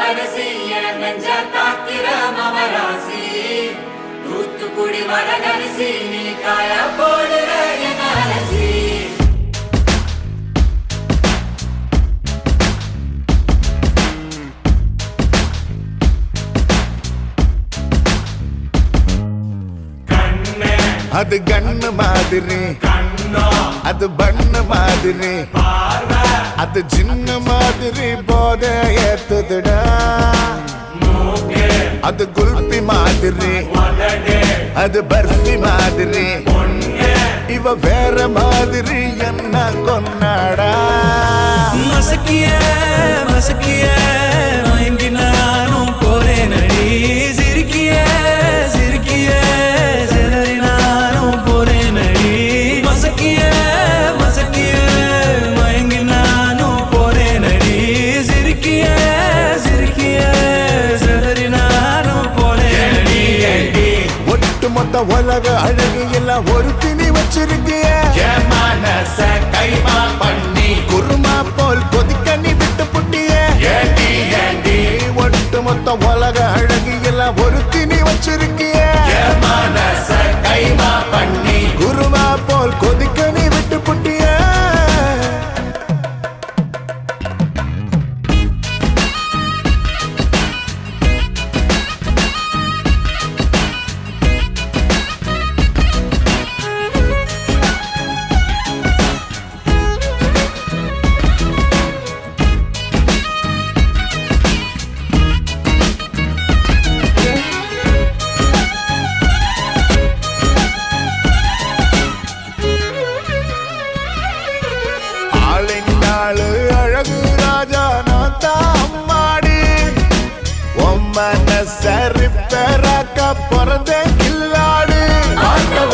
இளவரசி நெஞ்ச தாக்கிற மவராசி தூத்துக்குடி வரகரிசி நீ காய போடுற என் அரசி அது கண்ணு மாதிரி அது பண்ணு மாதிரி அது சின்ன மாதிரி போத ஏத்துதுடா அது குல்பி மாதிரி அது பர்ஃபி மாதிரி இவ வேற மாதிரி என்ன கொண்டாடா மசக்கிய மசக்கிய மயங்கி நானும் போறேன் அடி சிரிக்கிய சிரிக்கிய சிலரி நானும் போறேன் அடி மசக்கிய மசக்கிய மயங்கி நானும் போறேன் அடி சிரிக்கிய சிரிக்கிய சிலரி நானும் போறேன் அடி ஒட்டு மொத்த உலக அழகு எல்லாம் ஒரு திணி வச்சிருக்கிய மனச கைமா பண்ணி குருமா போல் கொதிக்க நீ விட்டு புட்டிய ஒட்டு மொத்த உலக அழகு எல்லாம் ஒரு திணி வச்சிருக்கிய மனச கைமா பண்ணி குருமா போல் கொதிக்க நீ விட்டு புட்டிய அழகு ராஜா நான் தாம்மாடி சரிப்பராக்க பிறந்த கில்லாடு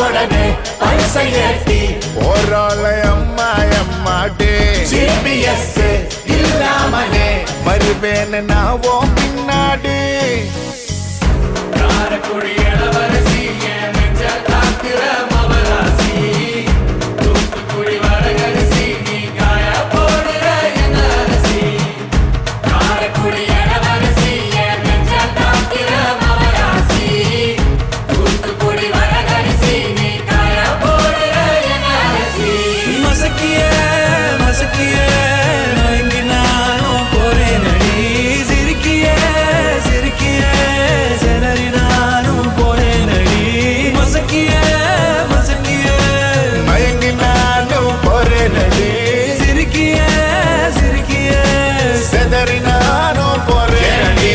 உடனே பரிசை ஏற்றி ஓராளை அம்மா அம்மாடி ஜிபிஎஸ் இல்லாமலே வருவேன் நான் ஓ பின்னாடி காரக்குடி இளவரசி நெஞ்ச தாக்கிற மவராசி தூத்துக்குடி வரகரிசி நீ காய போடுற என் அரசி காரக்குடி இளவரசி நெஞ்ச தாக்கிற மவராசி தூத்துக்குடி வரகரிசி நீ காய போடுற என் அரசி மசக்கிய மசக்கிய மயங்கி நானும் போறேன் அடி சிரிக்கிய சிரிக்கிய சிலரி நானும் போறேன் அடி மசக்கிய மசக்கிய மயங்கி நானும் போறேன் அடி சிரிக்கிய சிரிக்கிய செதறி நானும் போறேன் அடி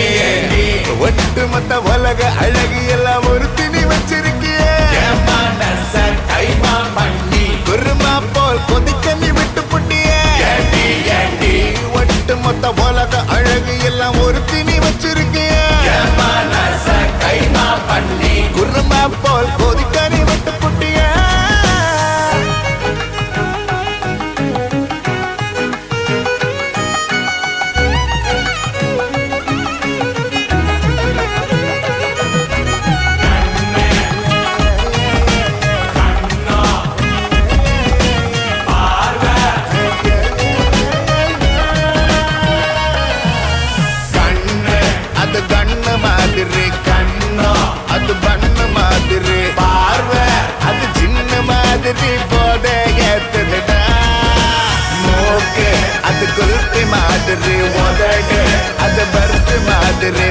ஒட்டு மொத்த உலக அழகு எல்லாம் ஒரு திணி வச்சிருக்கிய மனச கைமா பண்ணி குருமா போல் கொதிக்க நீ விட்டு புட்டிய ஒட்டு மொத்த உலக அழகு எல்லாம் ஒரு திணி வச்சிருக்கிய மனச கைமா பண்ணி குருமா போல் கொதிக்க நீ விட்டு புட்டிய அது கண்ணு மாதிரி கண்ணோ அது பண்ணு மாதிரி பார்வை அது சின்ன மாதிரி போத ஏத்துதுடா மூக்கு அது குல்பி மாதிரி உதடு அது பர்ஃபி மாதிரி